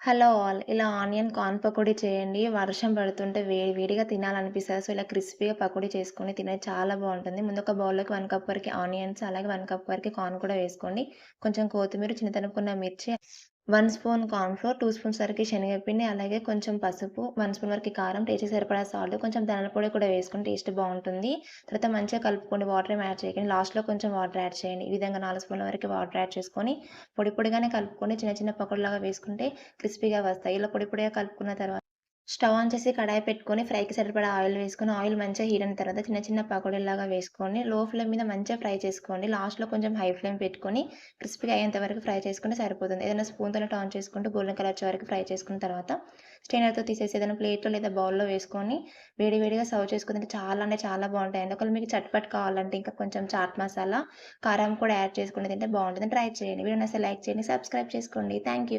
Hello all. ఇలా onion corn pakodi చేయండి. వర్షం పడుతుంటే వేడి వేడిగా తినాలనిపిస్తది. సో, ఇలా క్రిస్పీగా పకోడీ చేసుకొని తినేది చాలా బావుంటుంది. ముందు ఒక బౌల్‌లోకి 1 కప్ వరకి ఆనియన్స్, అలాగే 1 కప్ వరకి కార్న్ కూడా వేసుకోండి. కొంచెం కొత్తిమీర, చిన్న తరుక్కున్న మిర్చి, 1 స్పూన్ కార్న్ ఫ్లోర్, 2 స్పూన్స్ వరకి శనగపిండి, అలాగే కొంచెం పసుపు, 1 స్పూన్ వరకి కారం, టేస్ట్‌కి సరిపడా సాల్ట్, కొంచెం ధనియాల పొడి కూడా వేసుకొని టేస్ట్ బావుంటుంది. తర్వాత మంచిగా కలుపుకోండి. వాటర్ ఏమి యాడ్ చేయకండి. లాస్ట్‌లో కొంచెం వాటర్ యాడ్ చేయండి. ఈ విధంగా 4 స్పూన్ల వరకి వాటర్ యాడ్ చేసుకొని పొడి పొడిగానే కలుపుకొని చిన్న చిన్న పకోడీలాగా వేసుకుంటే క్రిస్పీగా వస్తాయి. ఇలా పొడి పొడిగా కలుపుకున్న తర్వాత స్టవ్ ఆన్ చేసి కడాయి పెట్టుకొని ఫ్రైకి సరిపడా ఆయిల్ వేసుకొని, ఆయిల్ మంచిగా హీట్ అయిన తర్వాత చిన్న చిన్న పకోడీలాగా వేసుకొని, లో ఫ్లేమ్ మీద మంచిగా ఫ్రై చేసుకోండి. లాస్ట్‌లో కొంచెం హై ఫ్లేమ్ పెట్టుకొని క్రిస్పీగా అయ్యేంత వరకు ఫ్రై చేసుకుంటే సరిపోతుంది. ఏదైనా స్పూన్‌తోని టర్న్ చేసుకుంటూ గోల్డెన్ కలర్ వచ్చే వరకు ఫ్రై చేసుకున్న తర్వాత స్ట్రైనర్‌తో తీసేసి ఏదైనా ప్లేట్‌లో లేదా బౌల్‌లో వేసుకొని వేడి వేడిగా సర్వ్ చేసుకొని తింటే చాలా అంటే చాలా బావుంటాయండి. ఒకవేళ మీకు చట్పట్ కావాలంటే ఇంకా కొంచెం చాట్ మసాలా, కారం కూడా యాడ్ చేసుకొని తింటే బావుంటుంది. ట్రై చేయండి. వీడియో నచ్చితే లైక్ చేయండి, సబ్స్క్రైబ్ చేసుకోండి. Thank you.